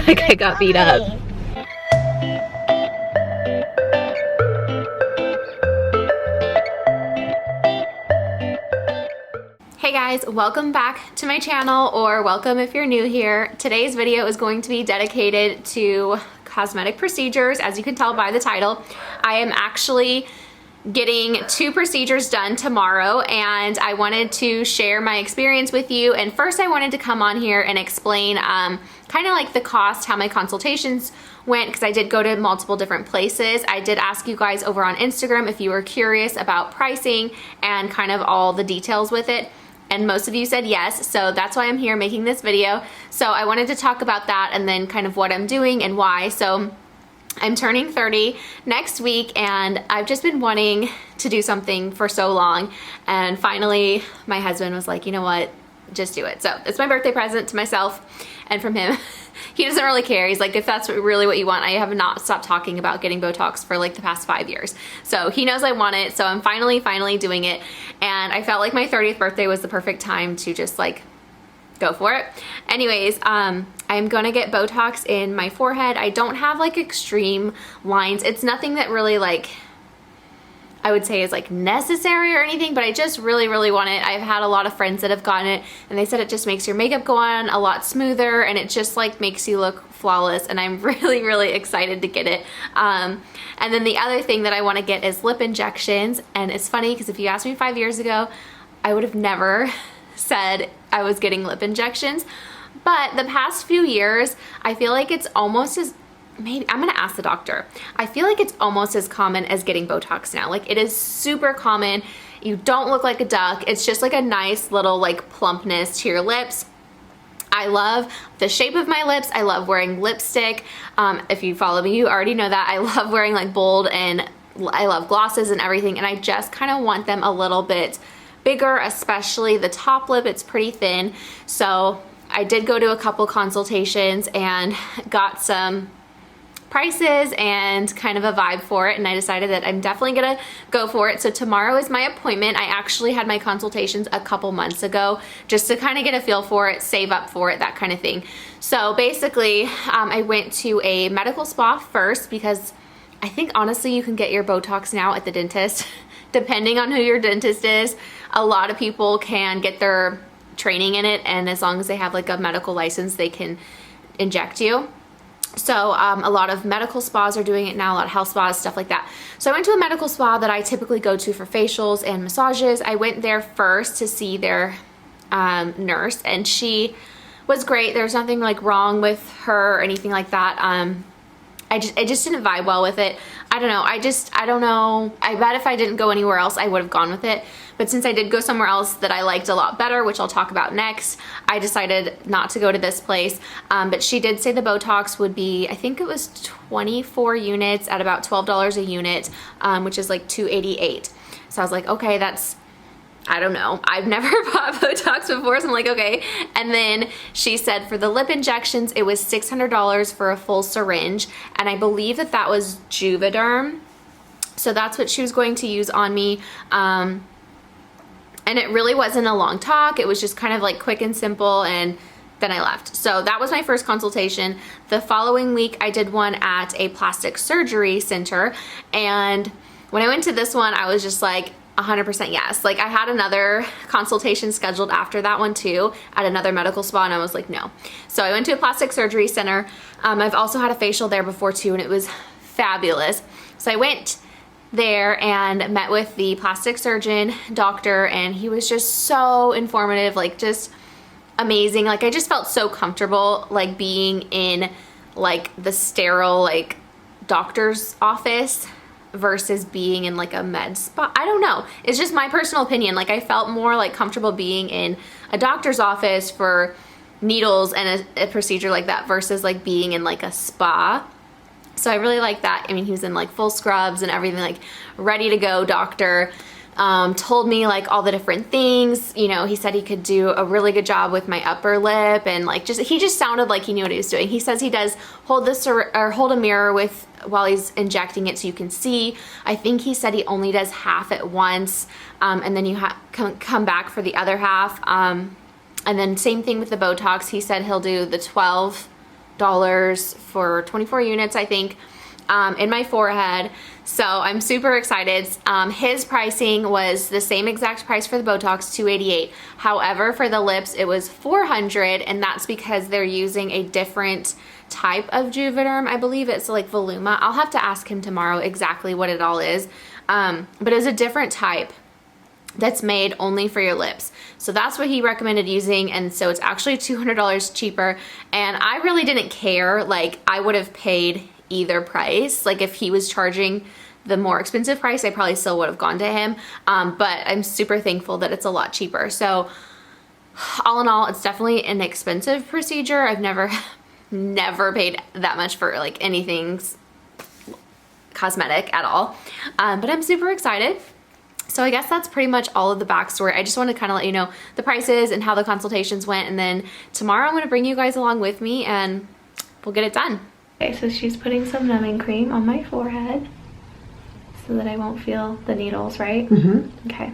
look like I got beat up. Hey guys, welcome back to my channel, or welcome if you're new here. Today's video is going to be dedicated to cosmetic procedures. As you can tell by the title, I am actually getting 2 procedures done tomorrow, and I wanted to share my experience with you. And first I wanted to come on here and explain kind of like the cost, how my consultations went, because I did go to multiple different places. I did ask you guys over on Instagram if you were curious about pricing and kind of all the details with it, and most of you said yes, so that's why I'm here making this video. So I wanted to talk about that and then kind of what I'm doing and why. So I'm turning 30 next week, and I've just been wanting to do something for so long, and finally my husband was like, you know what, just do it. So it's my birthday present to myself and from him. He doesn't really care. He's like, if that's really what you want. I have not stopped talking about getting Botox for like the past 5 years. So he knows I want it. So I'm finally doing it. And I felt like my 30th birthday was the perfect time to just like go for it. Anyways, I'm gonna get Botox in my forehead. I don't have like extreme lines. It's nothing that really like I would say is like necessary or anything, but I just really want it. I've had a lot of friends that have gotten it, and they said it just makes your makeup go on a lot smoother, and it just like makes you look flawless, and I'm really excited to get it. And then the other thing that I want to get is lip injections. And it's funny because if you asked me 5 years ago, I would have never said I was getting lip injections. But the past few years, I feel like it's almost as, maybe I'm gonna ask the doctor. I feel like it's almost as common as getting Botox now. Like, it is super common. You don't look like a duck. It's just like a nice little like plumpness to your lips. I love the shape of my lips. I love wearing lipstick. If you follow me, you already know that. I love wearing like bold, and I love glosses and everything, and I just kind of want them a little bit bigger, especially the top lip. It's pretty thin. So I did go to a couple consultations and got some prices and kind of a vibe for it, and I decided that I'm definitely gonna go for it. So tomorrow is my appointment. I actually had my consultations a couple months ago just to kind of get a feel for it, save up for it, that kind of thing. So basically I went to a medical spa first, because I think honestly you can get your Botox now at the dentist depending on who your dentist is. A lot of people can get their training in it, and as long as they have like a medical license, they can inject you. So a lot of medical spas are doing it now, a lot of health spas, stuff like that. So I went to a medical spa that I typically go to for facials and massages. I went there first to see their nurse, and she was great. There was nothing like wrong with her or anything like that. I just didn't vibe well with it. I don't know. I don't know. I bet if I didn't go anywhere else, I would have gone with it. But since I did go somewhere else that I liked a lot better, which I'll talk about next, I decided not to go to this place. But she did say the Botox would be, I think it was 24 units at about $12 a unit, which is like $288. So I was like, okay, that's, I don't know. I've never bought Botox before, so I'm like, okay. And then she said for the lip injections, it was $600 for a full syringe. And I believe that that was Juvederm. So that's what she was going to use on me. And it really wasn't a long talk. It was just kind of like quick and simple, and then I left. So that was my first consultation. The following week, I did one at a plastic surgery center. And when I went to this one, I was just like, 100% yes. Like, I had another consultation scheduled after that one too at another medical spa, and I was like, no. So I went to a plastic surgery center. I've also had a facial there before too, and it was fabulous. So I went there and met with the plastic surgeon doctor, and he was just so informative, like just amazing. Like, I just felt so comfortable like being in like the sterile like doctor's office versus being in like a med spa. I don't know. It's just my personal opinion. Like, I felt more like comfortable being in a doctor's office for needles and a procedure like that versus like being in like a spa. So I really like that. I mean, he was in like full scrubs and everything, like ready to go doctor. Told me like all the different things. You know, he said he could do a really good job with my upper lip, and like he just sounded like he knew what he was doing. He says he does hold this or hold a mirror with while he's injecting it so you can see. I think he said he only does half at once, and then you come back for the other half. And then same thing with the Botox. He said he'll do the 12 for 24 units, I think, in my forehead. So I'm super excited. His pricing was the same exact price for the Botox, $288. However, for the lips, it was $400, and that's because they're using a different type of Juvederm. I believe it's like Voluma. I'll have to ask him tomorrow exactly what it all is. But it's a different type that's made only for your lips. So that's what he recommended using, and so it's actually $200 cheaper. And I really didn't care. Like, I would have paid either price. Like, if he was charging the more expensive price, I probably still would have gone to him. But I'm super thankful that it's a lot cheaper. So all in all, it's definitely an expensive procedure. I've never paid that much for like anything cosmetic at all. But I'm super excited. So I guess that's pretty much all of the backstory. I just want to kind of let you know the prices and how the consultations went. And then tomorrow I'm going to bring you guys along with me and we'll get it done. Okay, so she's putting some numbing cream on my forehead so that I won't feel the needles, right? Mm-hmm. Okay.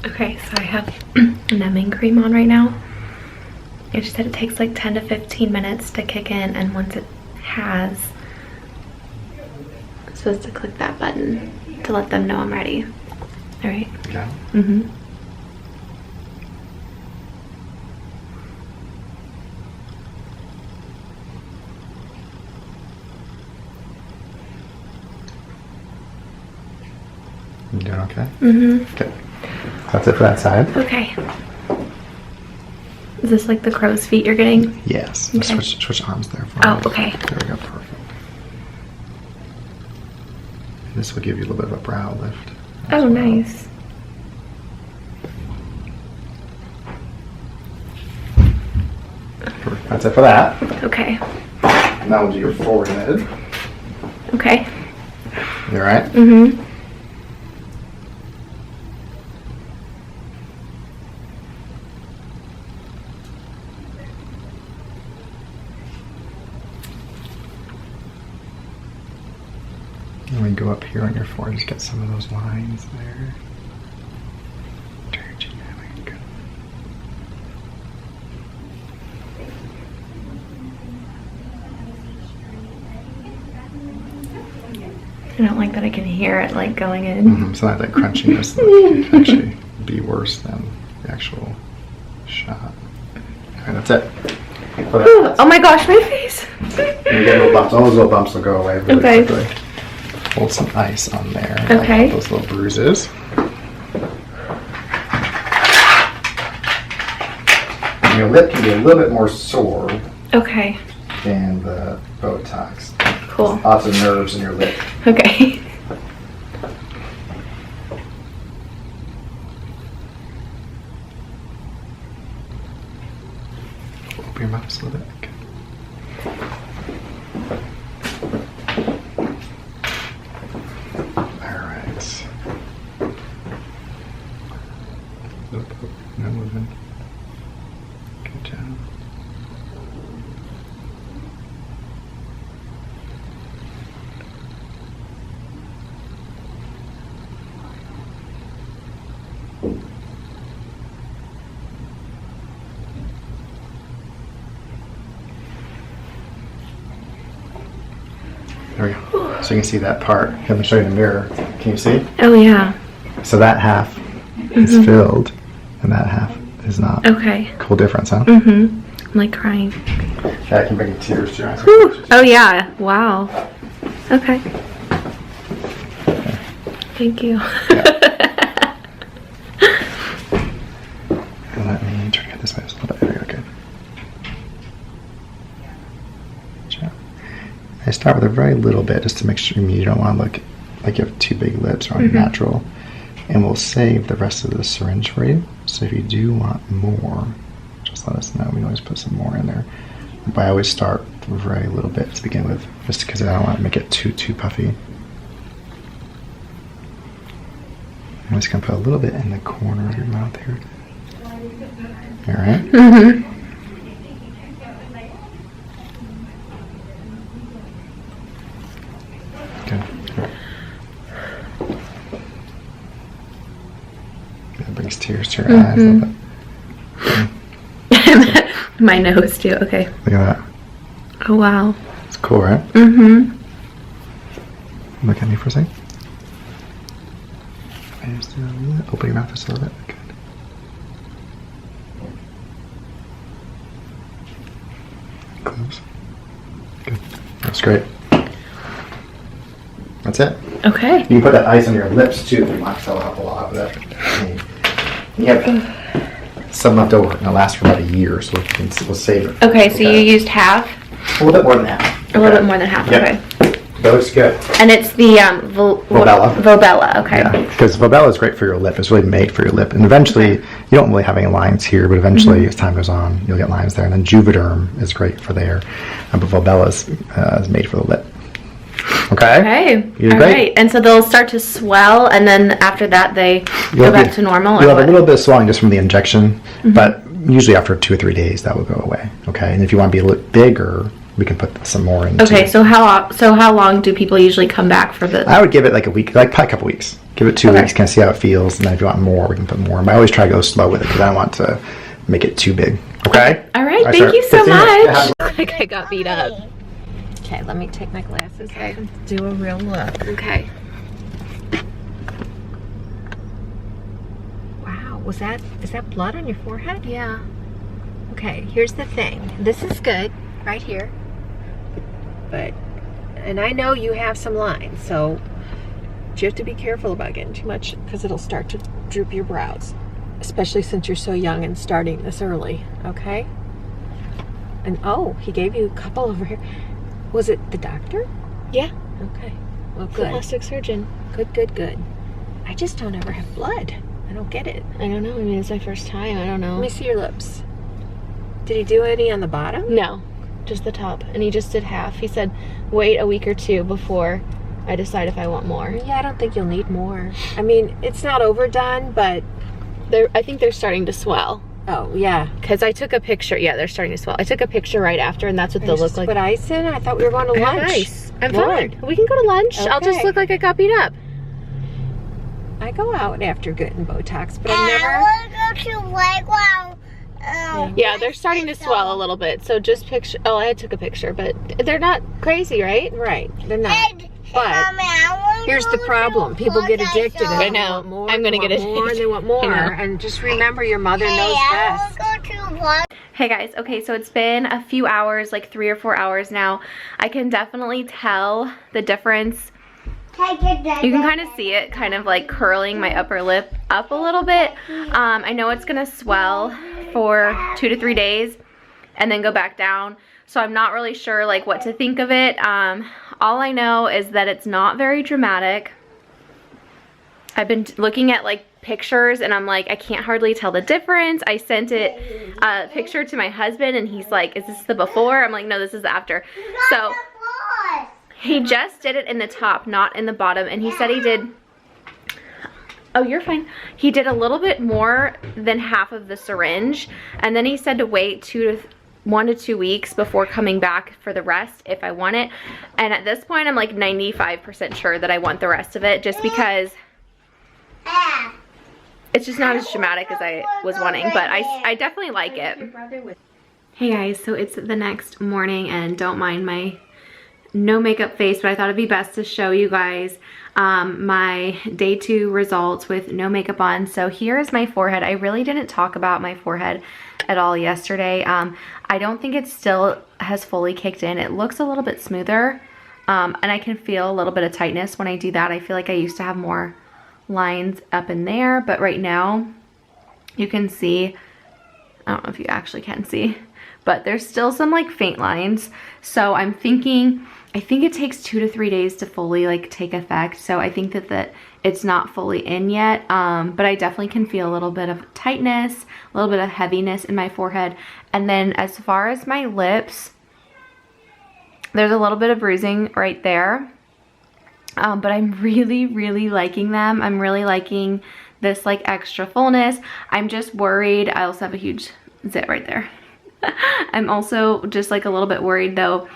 Okay, so I have numbing cream on right now. And she said it takes like 10 to 15 minutes to kick in, and once it has, I'm supposed to click that button to let them know I'm ready. All right? Yeah. Mm-hmm. You doing okay? Mm-hmm. Okay. That's it for that side. Okay. Is this like the crow's feet you're getting? Yes. Okay. Switch arms there for Oh, me. okay. There we go. Perfect. And this will give you a little bit of a brow lift. Oh, nice. Perfect. That's it for that. Okay. Now we'll do your forehead. Okay. You alright? Mm-hmm. And we go up here on your forehead, just get some of those lines there. Turn your chin that way. Good. I don't like that I can hear it like going in. So that crunchiness can actually be worse than the actual shot. Okay, that's it. Oh my gosh, my face. You get little bumps. All those little bumps will go away really quickly. Hold some ice on there. Okay. Those little bruises. And your lip can be a little bit more sore Okay. than the Botox. Cool. Lots of nerves in your lip. Okay. Open your mouth a little bit. Okay. Alright. No movement. Good job. There we go. So you can see that part. Let me show you the mirror. Can you see? Oh yeah. So that half is filled and that half is not. Okay. Cool difference, huh? Mm-hmm. I'm like crying. Yeah, I can bring tears to your eyes. Whew. Oh yeah. Wow. Okay. Thank you. Yeah. And let me try to get this way just a little bit. There we go. Good. I start with a very little bit just to make sure you don't want to look like you have too big lips or unnatural. And we'll save the rest of the syringe for you. So if you do want more, just let us know. We can always put some more in there. But I always start with a very little bit to begin with, just because I don't want to make it too puffy. I'm just going to put a little bit in the corner of your mouth here. Alright? Mm-hmm. It brings tears to your eyes a little bit. My nose too, okay. Look at that. Oh wow. It's cool, right? Mm-hmm. Look at me for a second. And just open your mouth just a little bit. Good. Close. Good. That's great. That's it. Okay. You can put that ice on your lips too if you want to fill up a lot of that. You have some left over and it'll last for about a year, so we'll save it. Okay, so you used half? A little bit more than half. A little bit more than half, Yep. okay. That looks good. And it's the Volbella. Volbella, okay. Yeah, because Volbella is great for your lip. It's really made for your lip. And eventually, you don't really have any lines here, but eventually, as time goes on, you'll get lines there. And then Juvederm is great for there. But Volbella is made for the lip. Okay? Okay. You did All great. right. And so they'll start to swell, and then after that, they go back to normal? You'll or have what? a little bit of swelling just from the injection, but usually after 2 or 3 days, that will go away. Okay? And if you want to be a little bigger, we can put some more in. Okay, so how long do people usually come back for the... I would give it like a week, like probably a couple weeks. Give it 2 weeks, kind of see how it feels, and then if you want more, we can put more. But I always try to go slow with it because I don't want to make it too big. Okay? All right, All right, thank sir. you so 15 minutes. much. Like I got beat up. Okay, let me take my glasses off and Do a real look. Okay. Wow, is that blood on your forehead? Yeah. Okay, here's the thing. This is good, right here. And I know you have some lines, so you have to be careful about getting too much because it'll start to droop your brows, especially since you're so young and starting this early, okay? And oh, he gave you a couple over here. Was it the doctor? Yeah. Okay. Well, good. Plastic surgeon. Good. I just don't ever have blood. I don't get it. I don't know. I mean, it's my first time. I don't know. Let me see your lips. Did he do any on the bottom? No, just the top. And he just did half. He said, wait a week or two before I decide if I want more. Yeah, I don't think you'll need more. I mean, it's not overdone, but... I think they're starting to swell. Oh, yeah. Because I took a picture. Yeah, they're starting to swell. I took a picture right after, and that's what they'll look like. Put ice in? I thought we were going to I have lunch. ice. I'm Lord. fine. We can go to lunch. I'll just Okay. look like I got beat up. I go out after getting Botox, but I I've never... want to go to playground. Yeah, they're starting to swell a little bit. So just picture. Oh, I took a picture, but they're not crazy, right? Right, they're not. Mommy, But I wanna here's go the to problem. People get Botox addicted. And shop. I they know. want more, I'm gonna they get want more, addicted. They want more. I know. And just remember, your mother Hey, knows I best. want to go to Botox. Hey guys, okay, so it's been a few hours, like 3 or 4 hours now. I can definitely tell the difference. You can kind of see it kind of like curling my upper lip up a little bit. I know it's gonna swell for 2 to 3 days and then go back down. So I'm not really sure like what to think of it. All I know is that it's not very dramatic. I've been looking at like pictures and I'm like, I can't hardly tell the difference. I sent a picture to my husband and he's like, is this the before? I'm like, no, this is the after. So he just did it in the top, not in the bottom. And he said he did, oh, you're fine. He did a little bit more than half of the syringe. And then he said to wait 1 to 2 weeks before coming back for the rest if I want it. And at this point, I'm like 95% sure that I want the rest of it just because it's just not as dramatic as I was wanting. But I definitely like it. Hey guys, so it's the next morning and don't mind my no makeup face, but I thought it'd be best to show you guys my day 2 results with no makeup on. So here is my forehead. I really didn't talk about my forehead at all yesterday. I don't think it still has fully kicked in. It looks a little bit smoother and I can feel a little bit of tightness when I do that. I feel like I used to have more lines up in there, but right now you can see, I don't know if you actually can see, but there's still some like faint lines. So I'm thinking, I think it takes 2 to 3 days to fully like take effect. So I think that it's not fully in yet, but I definitely can feel a little bit of tightness, a little bit of heaviness in my forehead. And then as far as my lips, there's a little bit of bruising right there, but I'm really liking them. I'm really liking this like extra fullness. I'm just worried. I also have a huge zit right there. I'm also just like a little bit worried though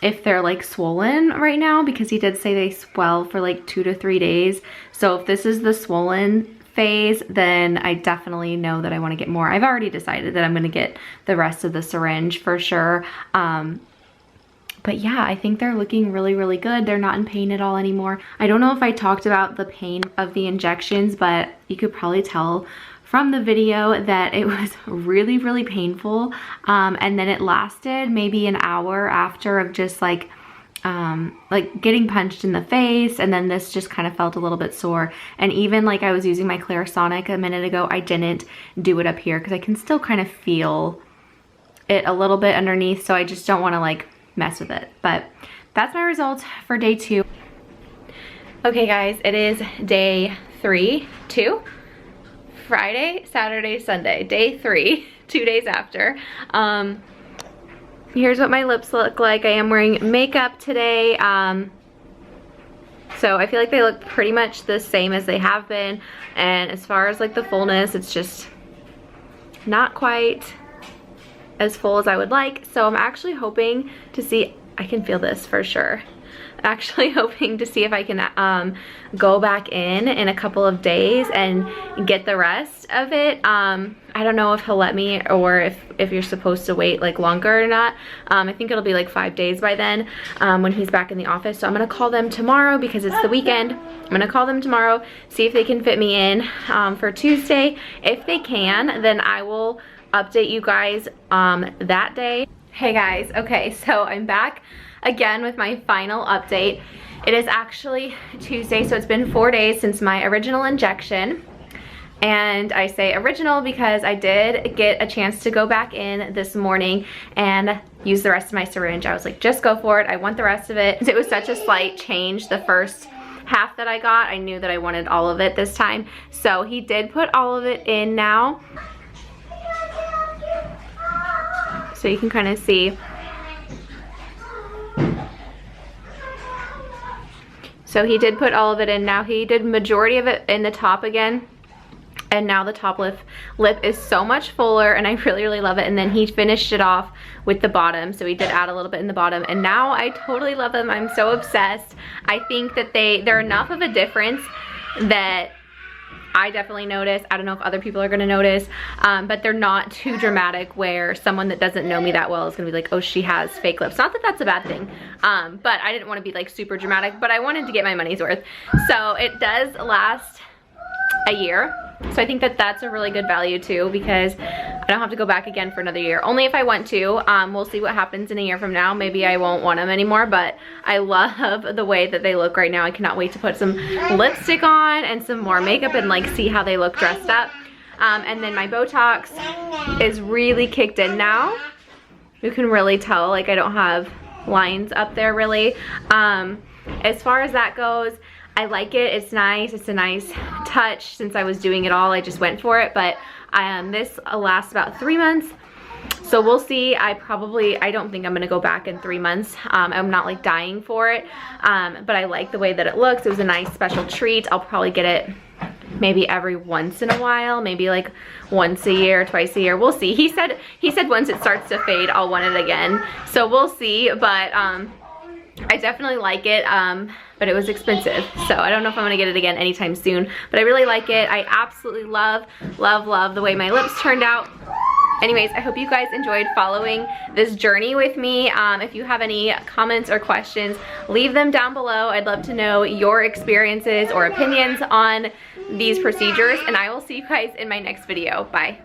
if they're like swollen right now, because he did say they swell for like 2 to 3 days. So if this is the swollen phase, then I definitely know that I want to get more. I've already decided that I'm going to get the rest of the syringe for sure. But yeah, I think they're looking really, really good. They're not in pain at all anymore. I don't know if I talked about the pain of the injections, but you could probably tell from the video that it was really, really painful. And then it lasted maybe an hour after of just like getting punched in the face, and then this just kind of felt a little bit sore. And even like I was using my Clarisonic a minute ago, I didn't do it up here because I can still kind of feel it a little bit underneath, so I just don't want to like mess with it. But that's my results for day 2. Okay guys, it is day 2, Friday, Saturday, Sunday, day 3, 2 days after. Here's what my lips look like. I am wearing makeup today. So I feel like they look pretty much the same as they have been. And as far as like the fullness, it's just not quite as full as I would like. So I'm actually hoping to see, I can feel this for sure. Actually hoping to see if I can go back in a couple of days and get the rest of it. I don't know if he'll let me, or if you're supposed to wait like longer or not. I think it'll be like 5 days by then when he's back in the office. So I'm gonna call them tomorrow because it's the weekend. I'm gonna call them tomorrow, see if they can fit me in for Tuesday. If they can, then I will update you guys that day. Hey guys, okay, so I'm back again with my final update. It is actually Tuesday, so it's been 4 days since my original injection. And I say original because I did get a chance to go back in this morning and use the rest of my syringe. I was like, just go for it. I want the rest of it. It was such a slight change the first half that I got. I knew that I wanted all of it this time. So he did put all of it in now. So you can kind of see. So he did put all of it in now. He did majority of it in the top again. And now the top lip is so much fuller, and I really, really love it. And then he finished it off with the bottom. So he did add a little bit in the bottom, and now I totally love them. I'm so obsessed. I think that they're enough of a difference that I definitely notice. I don't know if other people are gonna notice, but they're not too dramatic where someone that doesn't know me that well is gonna be like, oh, she has fake lips. Not that that's a bad thing, but I didn't wanna be like super dramatic, but I wanted to get my money's worth. So it does last a year. So I think that that's a really good value too, because I don't have to go back again for another year. Only if I want to. We'll see what happens in a year from now. Maybe I won't want them anymore, but I love the way that they look right now. I cannot wait to put some lipstick on and some more makeup and like see how they look dressed up. And then my Botox is really kicked in now. You can really tell, like I don't have lines up there really. As far as that goes, I like it. It's nice. It's a nice touch. Since I was doing it all, I just went for it. But this lasts about 3 months. So we'll see. I don't think I'm going to go back in 3 months. I'm not like dying for it. But I like the way that it looks. It was a nice special treat. I'll probably get it maybe every once in a while. Maybe like once a year, twice a year. We'll see. He said once it starts to fade, I'll want it again. So we'll see. But I definitely like it. But it was expensive, so I don't know if I'm gonna get it again anytime soon, but I really like it. I absolutely love the way my lips turned out. Anyways, I hope you guys enjoyed following this journey with me. If you have any comments or questions, leave them down below. I'd love to know your experiences or opinions on these procedures, and I will see you guys in my next video. Bye.